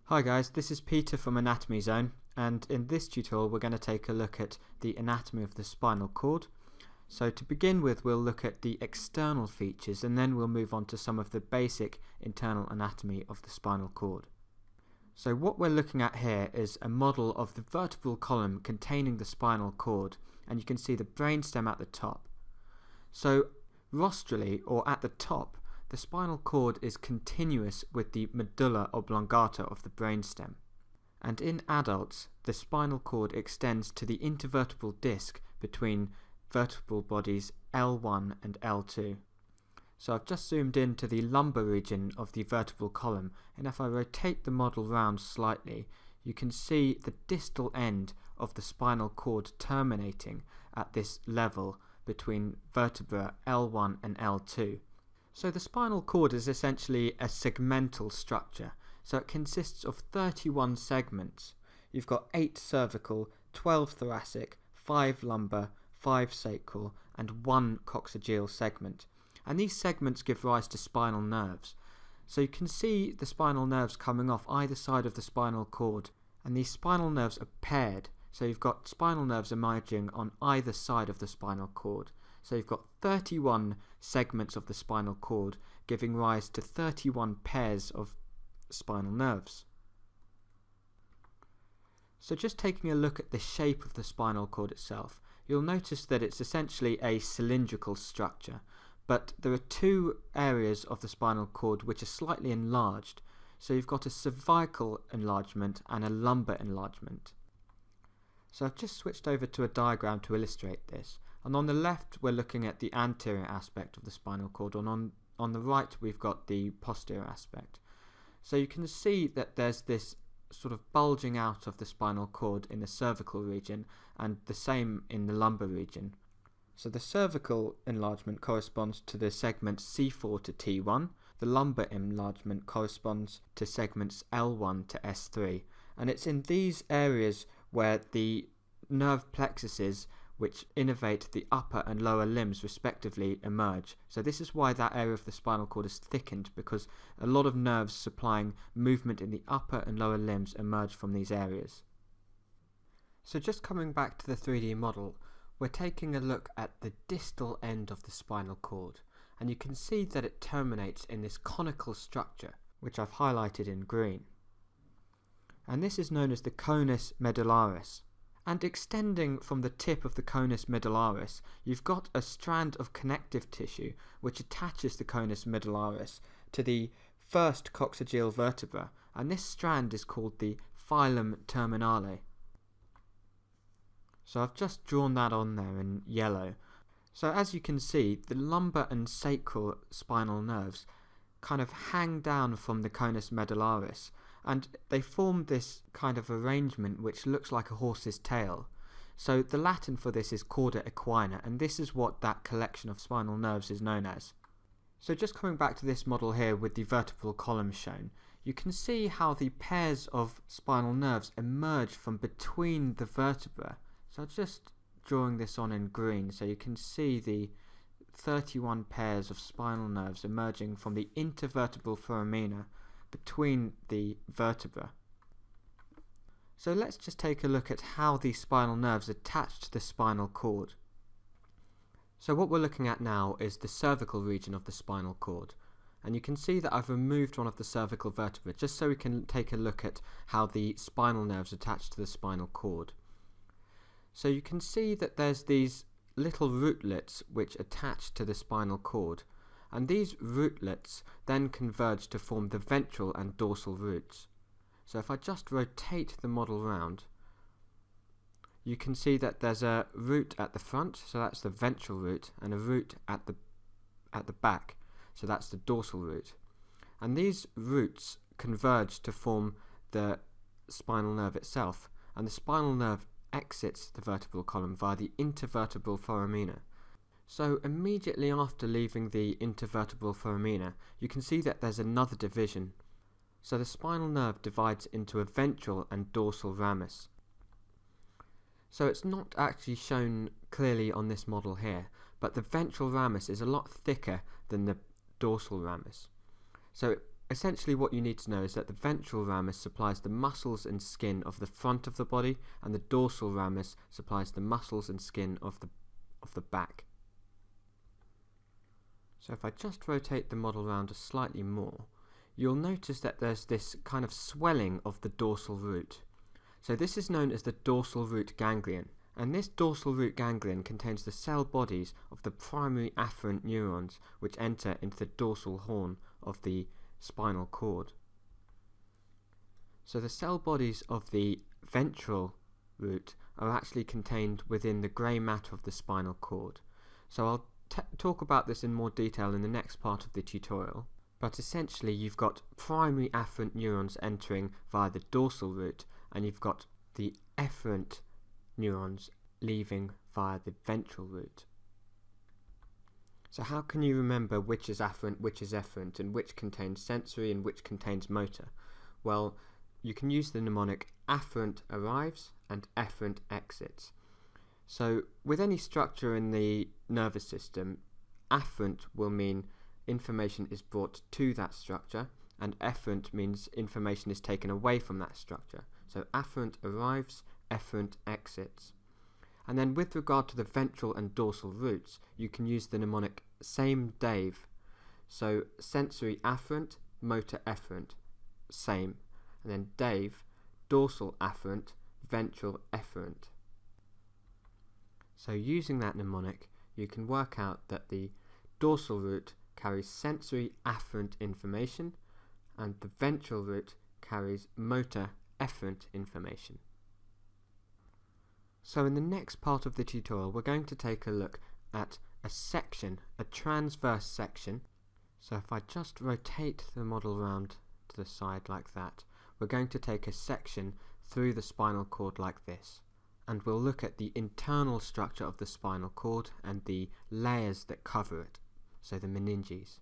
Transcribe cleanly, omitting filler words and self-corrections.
Hi guys, this is Peter from Anatomy Zone, and in this tutorial we're going to take a look at the anatomy of the spinal cord. So to begin with, we'll look at the external features and then we'll move on to some of the basic internal anatomy of the spinal cord. So what we're looking at here is a model of the vertebral column containing the spinal cord, and you can see the brainstem at the top. So rostrally, or at the top, the spinal cord is continuous with the medulla oblongata of the brainstem. And in adults, the spinal cord extends to the intervertebral disc between vertebral bodies L1 and L2. So I've just zoomed into the lumbar region of the vertebral column, and if I rotate the model round slightly, you can see the distal end of the spinal cord terminating at this level between vertebra L1 and L2. So the spinal cord is essentially a segmental structure, so it consists of 31 segments. You've got 8 cervical, 12 thoracic, 5 lumbar, 5 sacral and 1 coccygeal segment. And these segments give rise to spinal nerves. So you can see the spinal nerves coming off either side of the spinal cord, and these spinal nerves are paired. So you've got spinal nerves emerging on either side of the spinal cord. So you've got 31 segments of the spinal cord giving rise to 31 pairs of spinal nerves. So just taking a look at the shape of the spinal cord itself, you'll notice that it's essentially a cylindrical structure, but there are 2 areas of the spinal cord which are slightly enlarged. So you've got a cervical enlargement and a lumbar enlargement. So I've just switched over to a diagram to illustrate this. And on the left we're looking at the anterior aspect of the spinal cord, and on the right we've got the posterior aspect. So you can see that there's this sort of bulging out of the spinal cord in the cervical region, and the same in the lumbar region. So the cervical enlargement corresponds to the segments C4 to T1, the lumbar enlargement corresponds to segments L1 to S3, and it's in these areas where the nerve plexuses which innervate the upper and lower limbs respectively emerge. So this is why that area of the spinal cord is thickened, because a lot of nerves supplying movement in the upper and lower limbs emerge from these areas. So just coming back to the 3D model, we're taking a look at the distal end of the spinal cord, and you can see that it terminates in this conical structure, which I've highlighted in green. And this is known as the conus medullaris. And extending from the tip of the conus medullaris, you've got a strand of connective tissue which attaches the conus medullaris to the first coccygeal vertebra, and this strand is called the filum terminale. So I've just drawn that on there in yellow. So as you can see, the lumbar and sacral spinal nerves kind of hang down from the conus medullaris, and they form this kind of arrangement which looks like a horse's tail. So the Latin for this is cauda equina, and this is what that collection of spinal nerves is known as. So just coming back to this model here with the vertebral column shown, you can see how the pairs of spinal nerves emerge from between the vertebra. So just drawing this on in green, so you can see the 31 pairs of spinal nerves emerging from the intervertebral foramina between the vertebra. So let's just take a look at how these spinal nerves attach to the spinal cord. So what we're looking at now is the cervical region of the spinal cord, and you can see that I've removed one of the cervical vertebrae just so we can take a look at how the spinal nerves attach to the spinal cord. So you can see that there's these little rootlets which attach to the spinal cord, and these rootlets then converge to form the ventral and dorsal roots. So if I just rotate the model round, you can see that there's a root at the front, so that's the ventral root, and a root at the back, so that's the dorsal root. And these roots converge to form the spinal nerve itself, and the spinal nerve exits the vertebral column via the intervertebral foramina. So immediately after leaving the intervertebral foramina, you can see that there's another division. So the spinal nerve divides into a ventral and dorsal ramus. So it's not actually shown clearly on this model here, but the ventral ramus is a lot thicker than the dorsal ramus. So Essentially what you need to know is that the ventral ramus supplies the muscles and skin of the front of the body, and the dorsal ramus supplies the muscles and skin of the back. So if I just rotate the model round slightly more, you'll notice that there's this kind of swelling of the dorsal root. So this is known as the dorsal root ganglion, and this dorsal root ganglion contains the cell bodies of the primary afferent neurons which enter into the dorsal horn of the spinal cord. So the cell bodies of the ventral root are actually contained within the grey matter of the spinal cord. So I'll talk about this in more detail in the next part of the tutorial, but essentially you've got primary afferent neurons entering via the dorsal root, and you've got the efferent neurons leaving via the ventral root. So how can you remember which is afferent, which is efferent, and which contains sensory and which contains motor? Well, you can use the mnemonic afferent arrives and efferent exits. So with any structure in the nervous system, afferent will mean information is brought to that structure, and efferent means information is taken away from that structure. So afferent arrives, efferent exits. And then with regard to the ventral and dorsal roots, you can use the mnemonic same Dave. So sensory afferent, motor efferent, same. And then Dave, dorsal afferent, ventral efferent. So using that mnemonic, you can work out that the dorsal root carries sensory afferent information, and the ventral root carries motor efferent information. So in the next part of the tutorial, we're going to take a look at a section, a transverse section. So if I just rotate the model round to the side like that, we're going to take a section through the spinal cord like this. And we'll look at the internal structure of the spinal cord and the layers that cover it, so the meninges.